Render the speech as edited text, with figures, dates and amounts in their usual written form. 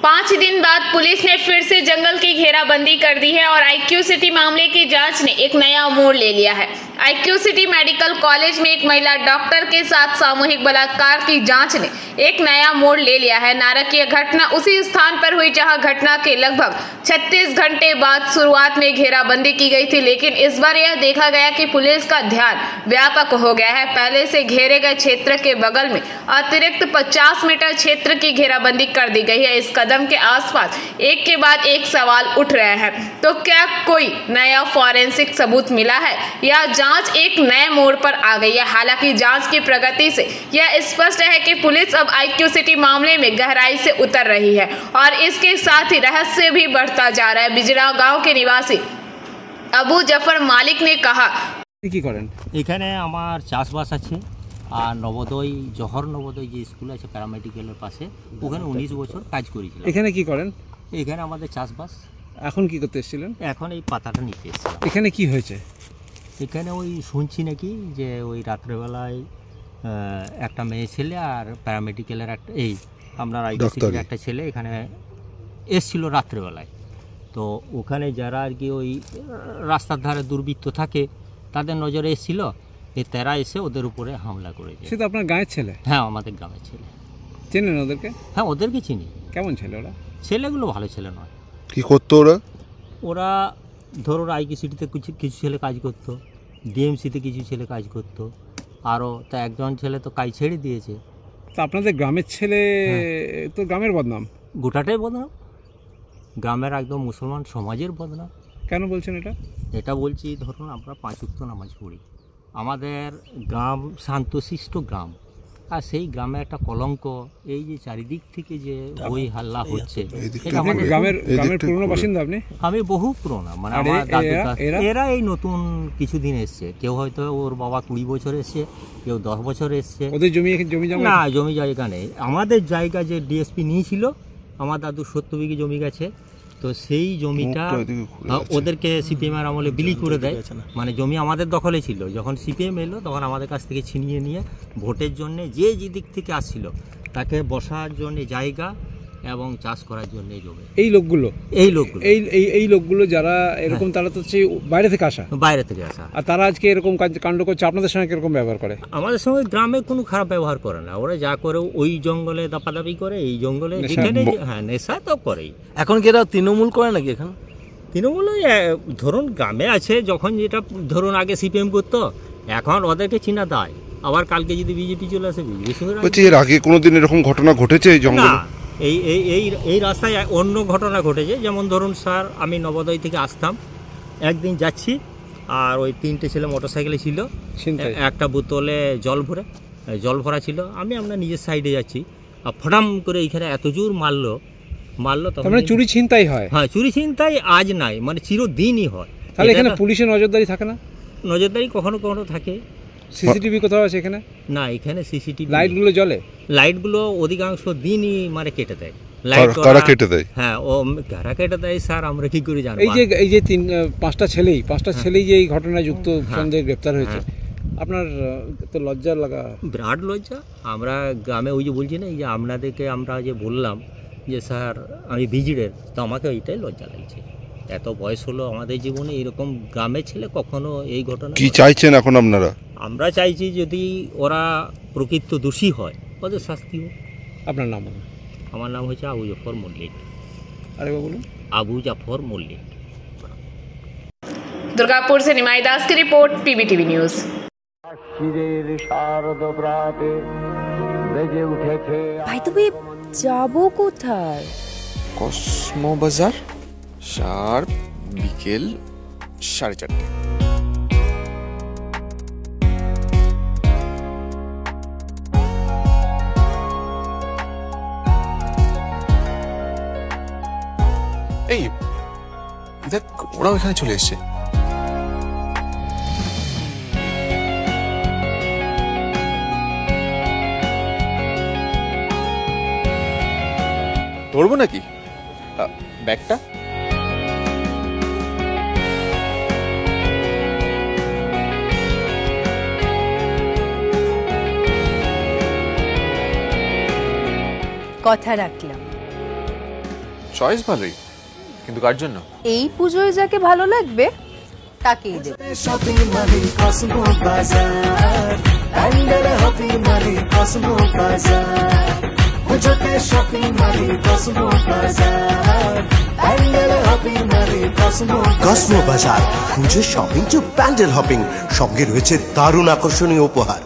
5 दिन बाद पुलिस ने फिर से जंगल की घेराबंदी कर दी है और आईक्यू सिटी मामले की जांच ने एक नया मोड़ ले लिया है। आईक्यू सिटी मेडिकल कॉलेज में एक महिला डॉक्टर के साथ सामूहिक बलात्कार की जांच ने एक नया मोड़ ले लिया है। नारकीय घटना उसी स्थान पर हुई जहां घटना के लगभग 36 घंटे बाद शुरुआत में घेराबंदी की गई थी, लेकिन इस बार यह देखा गया कि पुलिस का ध्यान व्यापक हो गया है। पहले से घेरे गए क्षेत्र के बगल में अतिरिक्त 50 मीटर क्षेत्र की घेराबंदी कर दी गई है। इस कदम के आसपास एक के बाद एक सवाल उठ रहे हैं, तो क्या कोई नया फॉरेंसिक सबूत मिला है या जांच एक नए मोड़ पर आ गई है? हालांकि जांच की प्रगति से यह स्पष्ट है कि पुलिस अब आईक्यू सिटी मामले में गहराई से उतर रही है और इसके साथ ही रहस्य भी बढ़ता जा रहा है। बिजरा गांव के निवासी আবু জাফর মালিক ने कहा, কি করেন এখানে আমার চাষবাস আছে আর নবোদয় জহর নবোদয় যে স্কুল আছে প্যারামেডিক্যালের পাশে ওখানে 19 বছর কাজ করেছিলাম। এখানে কি করেন? এখানে আমাদের চাষবাস। এখন কি করতে এসেছিলেন? এখন এই পাতাটা নিতে এসেছিলাম। এখানে কি হয়েছে? এখানে ওই শুনছি নাকি যে ওই রাত্রেবেলায় একটা মেয়ে ছেলে আর প্যারামেডিক্যালের একটা এই আপনার আইডিসির একটা ছেলে এখানে এসেছিল রাত্রেবেলায়। তো ওখানে যারা আর কি ওই রাস্তার ধারে দুর্বৃত্ত থাকে তাদের নজরে এসেছিল, তারা এসে ওদের উপরে হামলা করেছে। সে তো আপনার গাঁয়ের ছেলে? হ্যাঁ, আমাদের গ্রামের ছেলে। চেনেন ওদেরকে? হ্যাঁ, ওদেরকে চিনি। কেমন ছেলে ওরা? ছেলেগুলো ভালো ছেলে নয়। কি করতো ওরা? ওরা ধরুন আইকি সিটিতে কিছু ছেলে কাজ করতো, ডিএমসিতে কিছু ছেলে কাজ করতো, আরও তা একজন ছেলে তো কাজ ছেড়ে দিয়েছে। তা আপনাদের গ্রামের ছেলে তো গ্রামের বদনাম? গোটাটাই বদনাম, গ্রামের একদম মুসলমান সমাজের বদনাম। কেন বলছেন এটা? এটা বলছি ধরুন আমরা 5 ওয়াক্ত নামাজ পড়ি, আমাদের গ্রাম শান্তশিষ্ট গ্রাম, আর সেই গ্রামে একটা কলঙ্ক এই যে চারিদিক থেকে যে ওই হাল্লা হচ্ছে। গ্রামের পুরনো বাসিন্দা আপনি? আমি বহু পুরোনো, মানে আমার দাদু এরা এই নতুন কিছুদিন এসছে। কেউ হয়তো ওর বাবা 20 বছর এসছে, কেউ 10 বছর এসছে। ওদের জমি না, জমি জায়গা নেই। আমাদের জায়গা যে ডিএসপি নিয়েছিল, আমার দাদু 70 বিঘে জমি গেছে, তো সেই জমিটা ওদেরকে সিপিএমের আমলে বিলি করে দেয়। মানে জমি আমাদের দখলে ছিল, যখন সিপিএম এলো তখন আমাদের কাছ থেকে ছিনিয়ে নিয়ে ভোটের জন্য যে দিক থেকে আসছিল তাকে বসার জন্য জায়গা এবং চাষ করার জন্য জমি। এই লোকগুলো যারা এরকম, তারা তো বাইরে থেকে আসা। আর তারা আজকে এরকম কাণ্ড করছে, আপনাদের সঙ্গে কিরকম ব্যবহার করে? আমাদের সঙ্গে গ্রামে কোনো খারাপ ব্যবহার করে না। ওরা যা করে ওই জঙ্গলে দাপাদাপি করে, এই জঙ্গলে যেখানে হ্যাঁ নেশা তো করেই। এখন কি এরা তৃণমূল করে নাকি? এখন তৃণমূল ধরুন গ্রামে আছে, যখন যেটা ধরুন আগে সিপিএম করতো, এখন ওদেরকে চিনা দেয়। আবার কালকে যদি বিজেপি চলে আসে, বিজেপি। এর আগে কোনোদিন এরকম ঘটনা ঘটেছে এই জঙ্গলে? এই রাস্তায় অন্য ঘটনা ঘটেছে। যেমন ধরুন স্যার, আমি নবোদয় থেকে আসতাম, একদিন যাচ্ছি আর ওই 3টে ছেলে মোটরসাইকেলে ছিল, একটা বোতলে জল ভরা ছিল। আমি আমরা নিজের সাইডে যাচ্ছি, আর ফটাম করে এইখানে এত জোর মারলো তখন চুরি ছিনতাই হয়। হ্যাঁ, চুরি ছিনতাই আজ নাই, মানে চিরদিনই হয়। তাহলে এখানে পুলিশের নজরদারি থাকে না? নজরদারি কখনো কখনো থাকে। সিসিটিভি কোথাও আছে এখানে? না, এখানে সিসিটিভি লাইটগুলো জ্বলে? লাইটগুলো অধিকাংশ দিনই মানে কেটে দেয়। কারা কেটে দেয়? হ্যাঁ, ও কারা কেটে দেয় স্যার আমরা কি করে জানবো? এই যে 5টা ছেলেই যে এই ঘটনায় যুক্ত সন্দেহে গ্রেপ্তার হয়েছে, আপনার তো লজ্জা লাগা? বিরাট লজ্জা। আমরা গ্রামে ওই যে বলছি না, এই যে আপনাদেরকে আমরা যে বললাম যে স্যার আমি ভিজিটের, তো আমাকে ওইটাই লজ্জা লাগছে। এত বয়স হলো আমাদের জীবনে, এরকম গ্রামের ছেলে কখনো এই ঘটনা। কি চাইছেন এখন আপনারা? আমরা চাইছি যদি ওরা প্রকৃত দোষী হয় ওদের শাস্তি হোক। আপনার নাম? আমার নাম হচ্ছে আবু জাফর মল্লিক। আরেকবার বলুন। আবু জাফর মল্লিক। दुर्गापुर से निमाई दास की रिपोर्ट, पीबीटीवी न्यूज। ভাই তুমি যাবো কোথায়? কসমো বাজার, শার্প বিকেল 4:30। এই দেখ, ওরাও এখানে চলে এসছে। ধরবো নাকি ব্যাগটা? কথা রাখলাম। চয়েস ভালোই, কিন্তু কার জন্য? এই পুজোয় যাকে ভালো লাগবে তাকেই দেব। কসমো বাজার, খুঁজে শপিং টু প্যান্ডেল হপিং, সঙ্গে রয়েছে দারুণ আকর্ষণীয় উপহার।